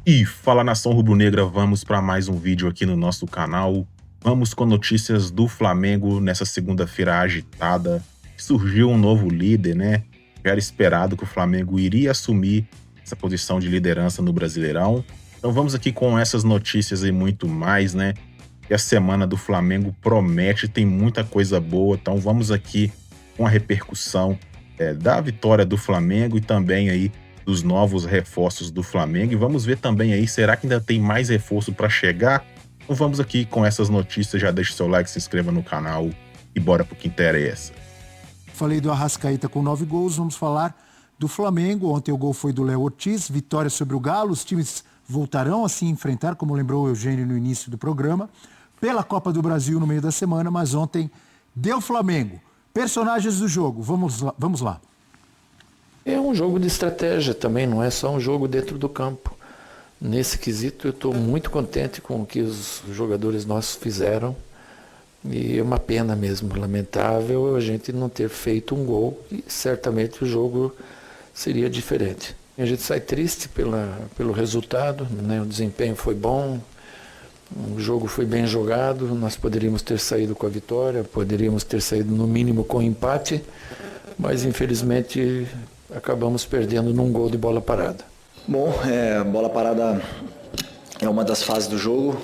E fala, nação rubro-negra, vamos para mais um vídeo aqui no nosso canal. Vamos com notícias do Flamengo nessa segunda-feira agitada. Surgiu um novo líder, né? Já era esperado que o Flamengo iria assumir essa posição de liderança no Brasileirão. Então vamos aqui com essas notícias e muito mais, né? E a semana do Flamengo promete, tem muita coisa boa. Então vamos aqui com a repercussão da vitória do Flamengo e também aí dos novos reforços do Flamengo. E vamos ver também aí, será que ainda tem mais reforço para chegar? Então vamos aqui com essas notícias, já deixa o seu like, se inscreva no canal e bora pro que interessa. Falei do Arrascaeta com 9 gols, vamos falar do Flamengo. Ontem o gol foi do Léo Ortiz, vitória sobre o Galo. Os times voltarão a se enfrentar, como lembrou o Eugênio no início do programa, pela Copa do Brasil no meio da semana, mas ontem deu Flamengo. Personagens do jogo, vamos lá. É um jogo de estratégia também, não é só um jogo dentro do campo. Nesse quesito eu estou muito contente com o que os jogadores nossos fizeram. E é uma pena mesmo, lamentável a gente não ter feito um gol e certamente o jogo seria diferente. A gente sai triste pelo resultado, né? O desempenho foi bom, o jogo foi bem jogado, nós poderíamos ter saído com a vitória, poderíamos ter saído no mínimo com empate, mas infelizmente acabamos perdendo num gol de bola parada. Bom, bola parada é uma das fases do jogo,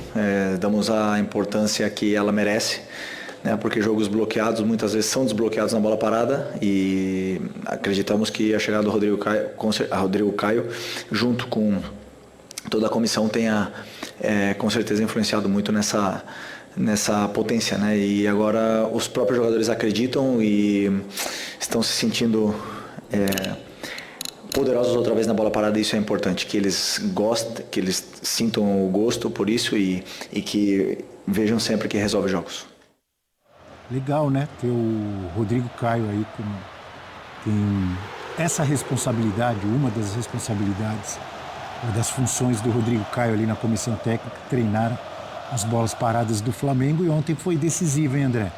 damos a importância que ela merece, né, porque jogos bloqueados muitas vezes são desbloqueados na bola parada e acreditamos que a chegada do Rodrigo Caio junto com toda a comissão tenha com certeza influenciado muito nessa potência, né? E agora os próprios jogadores acreditam e estão se sentindo poderosos outra vez na bola parada. Isso é importante, que eles gostem, que eles sintam o gosto por isso e que vejam sempre que resolve jogos. Legal, né? Ter o Rodrigo Caio aí tem essa responsabilidade, uma das responsabilidades, uma das funções do Rodrigo Caio ali na comissão técnica, treinar as bolas paradas do Flamengo, e ontem foi decisivo, hein, André?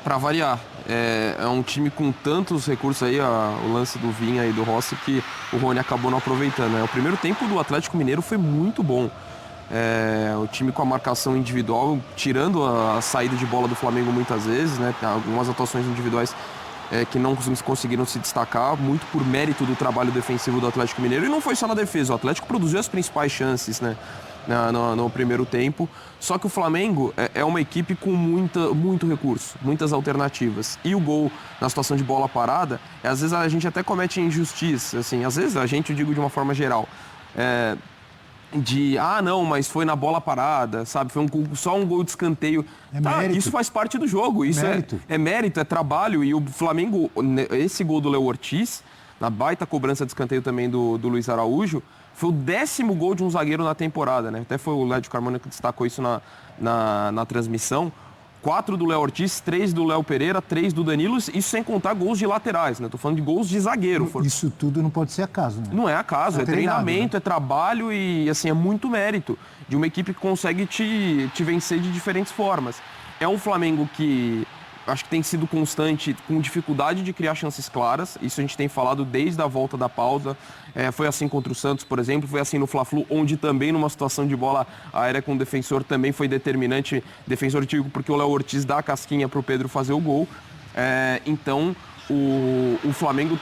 Para variar, é um time com tantos recursos aí, o lance do Vinha e do Rossi, que o Rony acabou não aproveitando, né? O primeiro tempo do Atlético Mineiro foi muito bom. O time com a marcação individual, tirando a saída de bola do Flamengo muitas vezes, né? Algumas atuações individuais que não conseguiram se destacar, muito por mérito do trabalho defensivo do Atlético Mineiro. E não foi só na defesa, o Atlético produziu as principais chances, né? No primeiro tempo. Só que o Flamengo é uma equipe com muito recurso, muitas alternativas. E o gol na situação de bola parada, às vezes a gente até comete injustiça, assim, às vezes a gente, eu digo de uma forma geral, não, mas foi na bola parada, sabe? Foi só um gol de escanteio. Isso faz parte do jogo, isso é mérito, é trabalho. E o Flamengo, esse gol do Léo Ortiz, na baita cobrança de escanteio também do Luiz Araújo, foi o 10º gol de um zagueiro na temporada, né? Até foi o Lédio Carmona que destacou isso na transmissão. 4 do Léo Ortiz, 3 do Léo Pereira, 3 do Danilo, isso sem contar gols de laterais, né? Tô falando de gols de zagueiro. Isso tudo não pode ser acaso, né? Não é acaso, é treinamento, né? É trabalho e, assim, é muito mérito de uma equipe que consegue te vencer de diferentes formas. É um Flamengo que acho que tem sido constante, com dificuldade de criar chances claras. Isso a gente tem falado desde a volta da pausa. Foi assim contra o Santos, por exemplo. Foi assim no Fla-Flu, onde também numa situação de bola aérea com o defensor também foi determinante. Defensor, digo, porque o Léo Ortiz dá a casquinha para o Pedro fazer o gol. Então, o Flamengo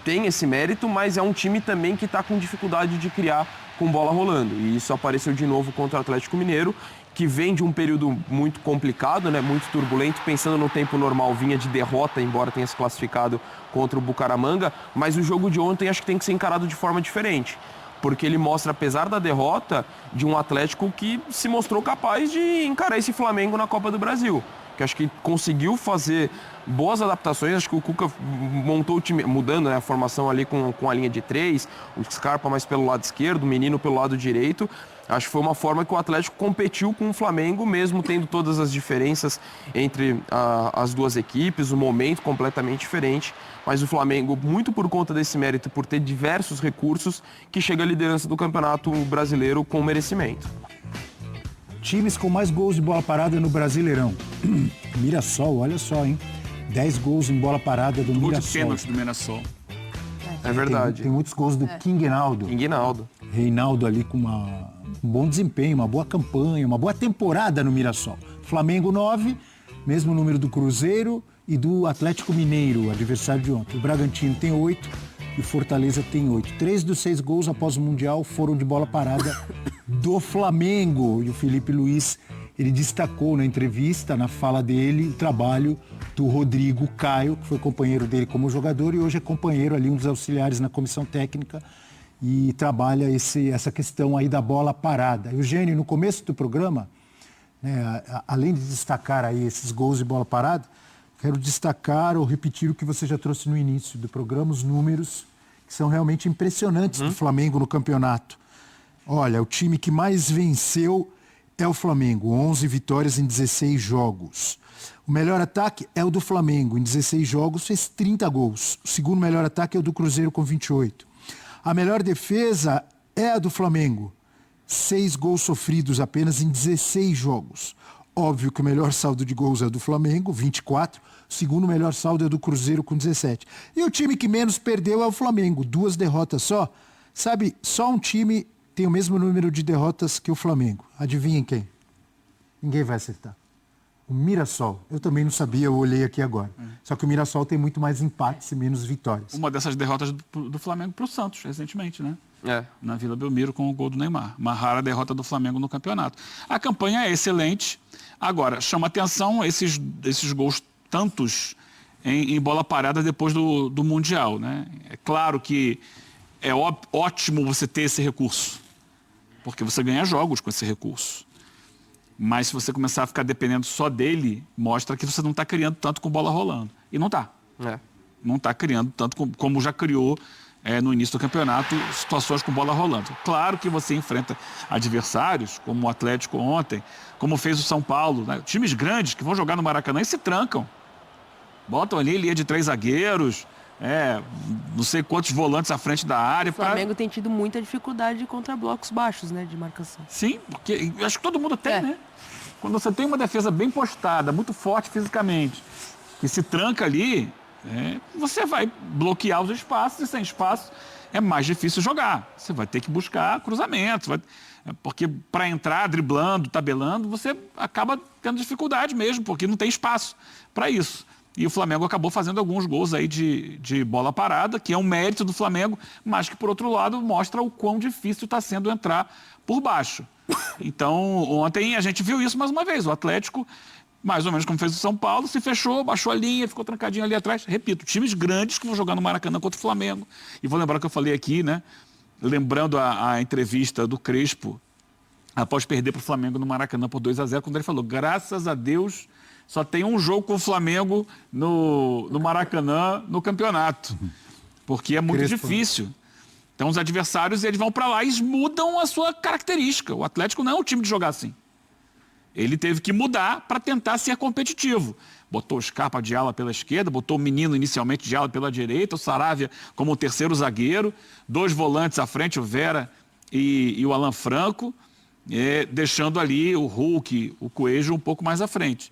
tem esse mérito, mas é um time também que está com dificuldade de criar com bola rolando. E isso apareceu de novo contra o Atlético Mineiro, que vem de um período muito complicado, né, muito turbulento, pensando no tempo normal, vinha de derrota, embora tenha se classificado contra o Bucaramanga, mas o jogo de ontem acho que tem que ser encarado de forma diferente, porque ele mostra, apesar da derrota, de um Atlético que se mostrou capaz de encarar esse Flamengo na Copa do Brasil, que acho que conseguiu fazer boas adaptações. Acho que o Cuca montou o time, mudando, né, a formação ali com a linha de 3, o Scarpa mais pelo lado esquerdo, o Menino pelo lado direito. Acho que foi uma forma que o Atlético competiu com o Flamengo, mesmo tendo todas as diferenças entre as duas equipes, um momento completamente diferente. Mas o Flamengo, muito por conta desse mérito, por ter diversos recursos, que chega à liderança do Campeonato Brasileiro com merecimento. Times com mais gols de bola parada no Brasileirão. Mirassol, olha só, hein? 10 gols em bola parada do Mirassol. Gol de pênalti do Mirassol. É verdade. Tem muitos gols do King Naldo. King Naldo. Reinaldo ali com um bom desempenho, uma boa campanha, uma boa temporada no Mirassol. Flamengo 9, mesmo número do Cruzeiro e do Atlético Mineiro, adversário de ontem. O Bragantino tem 8 e o Fortaleza tem 8. 3 dos 6 gols após o Mundial foram de bola parada do Flamengo. E o Felipe Luiz, ele destacou na entrevista, na fala dele, o trabalho do Rodrigo Caio, que foi companheiro dele como jogador e hoje é companheiro ali, um dos auxiliares na comissão técnica, e trabalha essa questão aí da bola parada. Eugênio, no começo do programa, né, além de destacar aí esses gols de bola parada, quero destacar ou repetir o que você já trouxe no início do programa, os números que são realmente impressionantes do Flamengo no campeonato. Olha, o time que mais venceu é o Flamengo, 11 vitórias em 16 jogos. O melhor ataque é o do Flamengo, em 16 jogos fez 30 gols. O segundo melhor ataque é o do Cruzeiro com 28. A melhor defesa é a do Flamengo. 6 gols sofridos apenas em 16 jogos. Óbvio que o melhor saldo de gols é o do Flamengo, 24. O segundo melhor saldo é o do Cruzeiro com 17. E o time que menos perdeu é o Flamengo. 2 derrotas só. Sabe, só um time tem o mesmo número de derrotas que o Flamengo. Adivinhem quem? Ninguém vai acertar. O Mirassol. Eu também não sabia, eu olhei aqui agora. Só que o Mirassol tem muito mais empates e menos vitórias. Uma dessas derrotas do Flamengo para o Santos, recentemente, né? É. Na Vila Belmiro com o gol do Neymar. Uma rara derrota do Flamengo no campeonato. A campanha é excelente. Agora, chama atenção esses gols tantos em bola parada depois do Mundial, né? É claro que é ótimo você ter esse recurso, porque você ganha jogos com esse recurso. Mas se você começar a ficar dependendo só dele, mostra que você não está criando tanto com bola rolando. E não está. Não está criando tanto como já criou no início do campeonato, situações com bola rolando. Claro que você enfrenta adversários, como o Atlético ontem, como fez o São Paulo, né? Times grandes que vão jogar no Maracanã e se trancam. Botam ali linha de 3 zagueiros, não sei quantos volantes à frente da área. O Flamengo tem tido muita dificuldade contra blocos baixos, né, de marcação. Sim, porque acho que todo mundo tem, né? Quando você tem uma defesa bem postada, muito forte fisicamente, que se tranca ali, você vai bloquear os espaços e sem espaço é mais difícil jogar. Você vai ter que buscar cruzamentos, porque para entrar driblando, tabelando, você acaba tendo dificuldade mesmo, porque não tem espaço para isso. E o Flamengo acabou fazendo alguns gols aí de bola parada, que é um mérito do Flamengo, mas que, por outro lado, mostra o quão difícil está sendo entrar por baixo. Então, ontem a gente viu isso mais uma vez. O Atlético, mais ou menos como fez o São Paulo, se fechou, baixou a linha, ficou trancadinho ali atrás. Repito, times grandes que vão jogar no Maracanã contra o Flamengo. E vou lembrar o que eu falei aqui, né? Lembrando a entrevista do Crespo, após perder para o Flamengo no Maracanã por 2-0, quando ele falou, graças a Deus, só tem um jogo com o Flamengo no Maracanã no campeonato. Porque é muito difícil. Então os adversários, eles vão para lá e mudam a sua característica. O Atlético não é um time de jogar assim. Ele teve que mudar para tentar ser competitivo. Botou o Scarpa de ala pela esquerda, botou o Menino inicialmente de ala pela direita, o Saravia como o terceiro zagueiro, 2 volantes à frente, o Vera e o Alan Franco, deixando ali o Hulk, o Coelho um pouco mais à frente.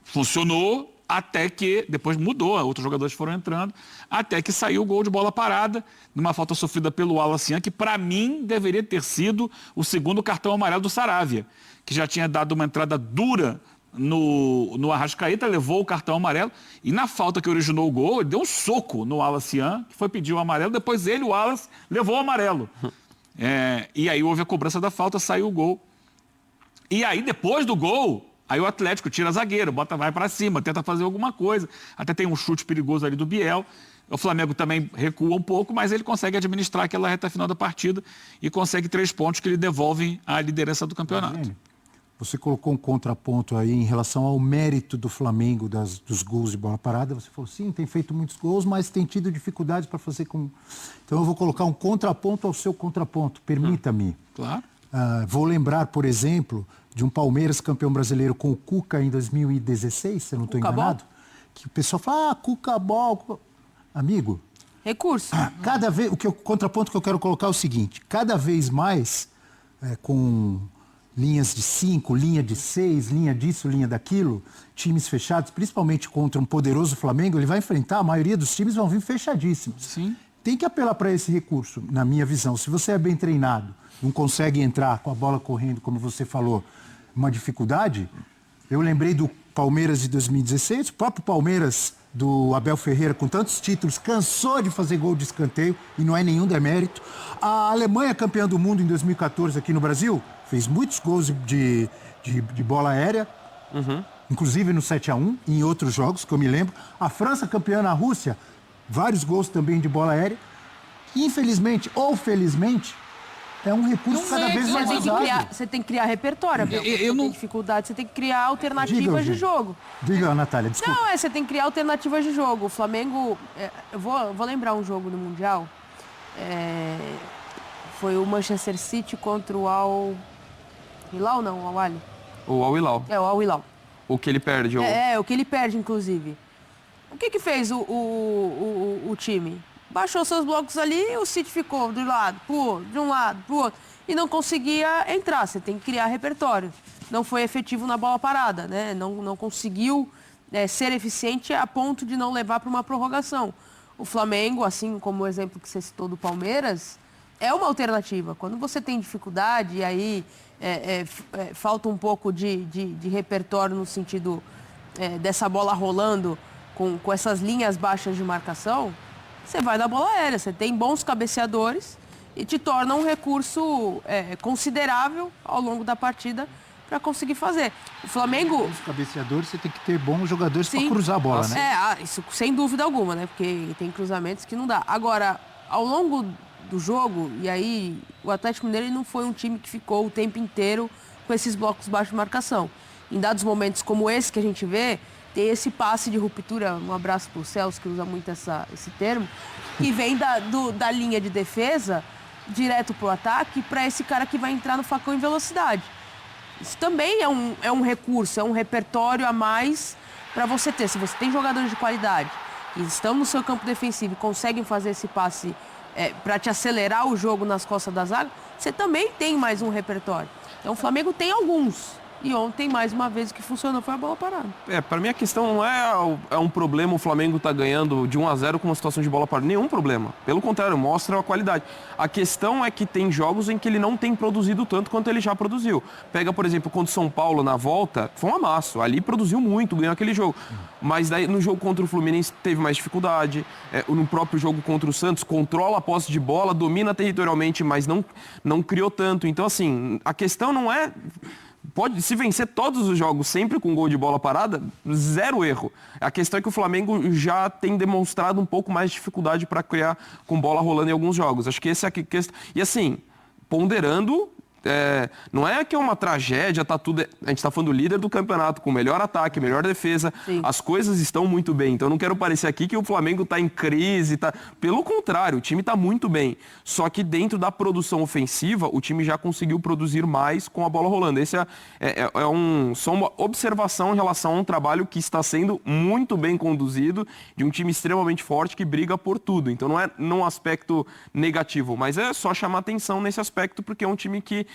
Funcionou até que, depois mudou, outros jogadores foram entrando, até que saiu o gol de bola parada, numa falta sofrida pelo Wallace, que para mim deveria ter sido o segundo cartão amarelo do Saravia, que já tinha dado uma entrada dura no Arrascaeta, levou o cartão amarelo, e na falta que originou o gol, ele deu um soco no Wallace, que foi pedir o amarelo, depois ele, o Wallace, levou o amarelo. E aí houve a cobrança da falta, saiu o gol. E aí, depois do gol, aí o Atlético tira zagueiro, vai para cima, tenta fazer alguma coisa. Até tem um chute perigoso ali do Biel. O Flamengo também recua um pouco, mas ele consegue administrar aquela reta final da partida e consegue 3 pontos que lhe devolvem a liderança do campeonato. Você colocou um contraponto aí em relação ao mérito do Flamengo dos gols de bola parada. Você falou, sim, tem feito muitos gols, mas tem tido dificuldades para fazer com... Então eu vou colocar um contraponto ao seu contraponto. Permita-me. Claro. Vou lembrar, por exemplo, de um Palmeiras campeão brasileiro com o Cuca em 2016, se eu não estou enganado, que o pessoal fala, Cuca-bol. Amigo, recurso. O contraponto que eu quero colocar é o seguinte, cada vez mais, com linhas de 5, linha de 6, linha disso, linha daquilo, times fechados, principalmente contra um poderoso Flamengo, ele vai enfrentar, a maioria dos times vão vir fechadíssimos. Sim. tem que apelar para esse recurso, na minha visão. Se você é bem treinado, não consegue entrar com a bola correndo, como você falou, uma dificuldade. Eu lembrei do Palmeiras de 2016, o próprio Palmeiras do Abel Ferreira, com tantos títulos, cansou de fazer gol de escanteio e não é nenhum demérito. A Alemanha, campeã do mundo em 2014 aqui no Brasil, fez muitos gols de bola aérea, inclusive no 7-1 e em outros jogos, que eu me lembro. A França, campeã na Rússia, vários gols também de bola aérea. Infelizmente ou felizmente, é um recurso cada vez mais usado. Você tem que criar repertório, Abel. Eu não... Tem dificuldade, você tem que criar alternativas de jogo. Diga, Natália, desculpa. Não, você tem que criar alternativas de jogo. O Flamengo, eu vou lembrar um jogo no Mundial, foi o Manchester City contra o Al Hilal, não, o Al Ahly. O Al Hilal. É, o Al Hilal. O que ele perde. O que ele perde, inclusive. O que fez o time? Baixou seus blocos ali, o City ficou de um lado pro outro, e não conseguia entrar. Você tem que criar repertório. Não foi efetivo na bola parada, né? Não conseguiu ser eficiente a ponto de não levar para uma prorrogação. O Flamengo, assim como o exemplo que você citou do Palmeiras, é uma alternativa. Quando você tem dificuldade e aí falta um pouco de repertório no sentido dessa bola rolando com essas linhas baixas de marcação, você vai na bola aérea, você tem bons cabeceadores e te torna um recurso considerável ao longo da partida para conseguir fazer. O Flamengo... Os cabeceadores, você tem que ter bons jogadores para Sim. cruzar a bola, né? Isso sem dúvida alguma, né? Porque tem cruzamentos que não dá. Agora, ao longo do jogo, e aí o Atlético Mineiro ele não foi um time que ficou o tempo inteiro com esses blocos baixos de marcação. Em dados momentos como esse que a gente vê, tem esse passe de ruptura, um abraço para o Celso, que usa muito esse termo, que vem da linha de defesa direto para o ataque para esse cara que vai entrar no facão em velocidade. Isso também é um recurso, é um repertório a mais para você ter. Se você tem jogadores de qualidade que estão no seu campo defensivo e conseguem fazer esse passe para te acelerar o jogo nas costas da zaga, você também tem mais um repertório. Então o Flamengo tem alguns. E ontem, mais uma vez, o que funcionou foi a bola parada. Para mim a questão não é um problema o Flamengo tá ganhando de 1-0 com uma situação de bola parada. Nenhum problema. Pelo contrário, mostra a qualidade. A questão é que tem jogos em que ele não tem produzido tanto quanto ele já produziu. Pega, por exemplo, contra o São Paulo na volta, foi um amasso. Ali produziu muito, ganhou aquele jogo. Mas daí no jogo contra o Fluminense teve mais dificuldade. No próprio jogo contra o Santos, controla a posse de bola, domina territorialmente, mas não criou tanto. Então, assim, a questão não é... Pode se vencer todos os jogos sempre com gol de bola parada, zero erro. A questão é que o Flamengo já tem demonstrado um pouco mais de dificuldade para criar com bola rolando em alguns jogos. Acho que esse é a questão. E assim, ponderando, não é que é uma tragédia, tá tudo. A gente está falando do líder do campeonato, com melhor ataque, melhor defesa. Sim. As coisas estão muito bem. Então eu não quero parecer aqui que o Flamengo está em crise. Pelo contrário, o time está muito bem. Só que dentro da produção ofensiva, o time já conseguiu produzir mais com a bola rolando. Esse só uma observação em relação a um trabalho que está sendo muito bem conduzido, de um time extremamente forte que briga por tudo. Então não é num aspecto negativo, mas é só chamar atenção nesse aspecto, porque é um time que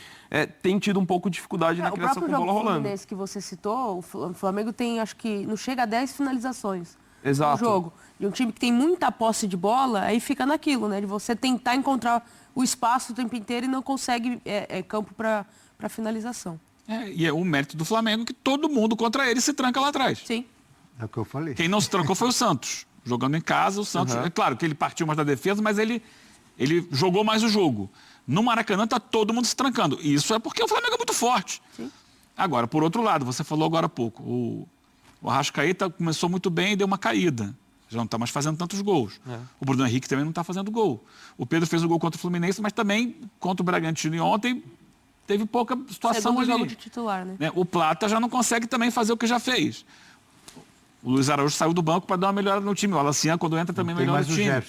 tem tido um pouco de dificuldade na criação com bola rolando. O próprio jogo Fluminense que você citou, o Flamengo tem, acho que não chega a 10 finalizações. Exato. No jogo. E um time que tem muita posse de bola, aí fica naquilo, né? De você tentar encontrar o espaço o tempo inteiro e não consegue campo para finalização. E é o mérito do Flamengo que todo mundo contra ele se tranca lá atrás. Sim. É o que eu falei. Quem não se trancou foi o Santos. Jogando em casa, o Santos... É claro que ele partiu mais da defesa, mas ele jogou mais o jogo. No Maracanã está todo mundo se trancando. E isso é porque o Flamengo é muito forte. Sim. Agora, por outro lado, você falou agora há pouco, o Arrascaeta começou muito bem e deu uma caída. Já não está mais fazendo tantos gols. O Bruno Henrique também não está fazendo gol. O Pedro fez o gol contra o Fluminense, mas também contra o Bragantino. E ontem teve pouca situação ali. Jogo de titular, né? O Plata já não consegue também fazer o que já fez. O Luiz Araújo saiu do banco para dar uma melhorada no time. O Alacian, quando entra, também melhora o time.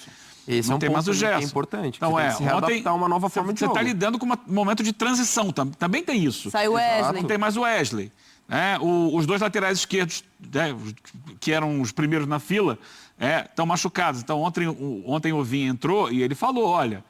Esse não tem mais o Gerson. É importante. Então você tem que se readaptar a uma nova forma de jogo. Você está lidando com um momento de transição. Também tem isso. Saiu o Wesley. Não tem mais o Wesley. Os dois laterais esquerdos, que eram os primeiros na fila, estão machucados. Então ontem o Vinha entrou e ele falou, olha,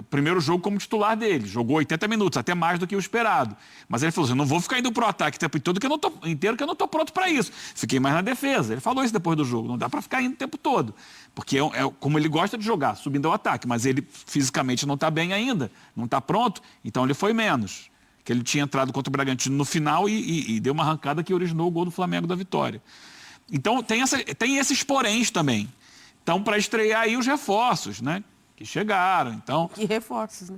primeiro jogo como titular dele. Jogou 80 minutos, até mais do que o esperado. Mas ele falou assim, não vou ficar indo pro ataque o tempo inteiro que eu não tô pronto para isso. Fiquei mais na defesa. Ele falou isso depois do jogo. Não dá para ficar indo o tempo todo. Porque é como ele gosta de jogar, subindo ao ataque. Mas ele fisicamente não está bem ainda. Não está pronto. Então ele foi menos. Que ele tinha entrado contra o Bragantino no final e deu uma arrancada que originou o gol do Flamengo da vitória. Então tem esses poréns também. Então, para estrear aí os reforços, né? Que chegaram, então... Que reforços,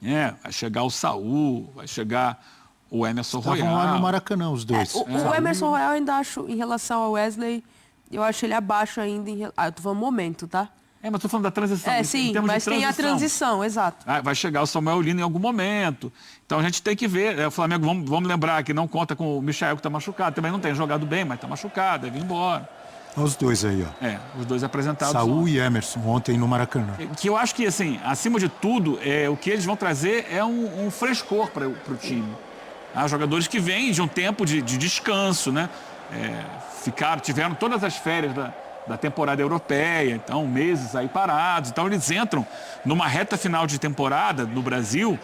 né? Vai chegar o Saul, vai chegar o Emerson Royal. Estavam lá no Maracanã, os dois. O Emerson Royal ainda acho, em relação ao Wesley, eu acho ele abaixo ainda. Eu tô falando momento, tá? Mas tô falando da transição. Sim, mas tem a transição, exato. Vai chegar o Samuel Lino em algum momento. Então a gente tem que ver. O Flamengo, vamos lembrar que não conta com o Michael, que está machucado. Também não tem jogado bem, mas está machucado, deve ir embora. Os dois aí, ó. Os dois apresentados. Saul ontem. e Emerson, ontem no Maracanã. Que eu acho que, assim, acima de tudo, o que eles vão trazer é um frescor para o time. Jogadores que vêm de um tempo de descanso, né? Tiveram todas as férias da temporada europeia, então meses aí parados. Então eles entram numa reta final de temporada no Brasil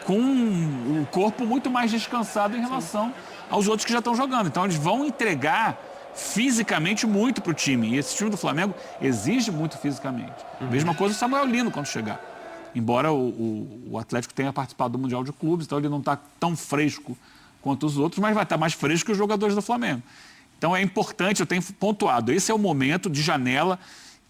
com um corpo muito mais descansado em relação aos outros que já estão jogando. Então eles vão entregar fisicamente muito para o time. E esse time do Flamengo exige muito fisicamente. Mesma coisa o Samuel Lino quando chegar. Embora o Atlético tenha participado do Mundial de Clubes, então ele não está tão fresco quanto os outros, mas vai estar mais fresco que os jogadores do Flamengo. Então é importante, eu tenho pontuado, esse é o momento de janela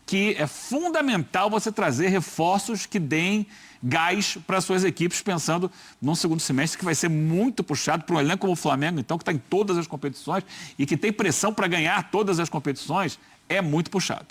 que é fundamental você trazer reforços que deem gás para suas equipes, pensando num segundo semestre que vai ser muito puxado para um elenco como o Flamengo, então, que está em todas as competições e que tem pressão para ganhar todas as competições, é muito puxado.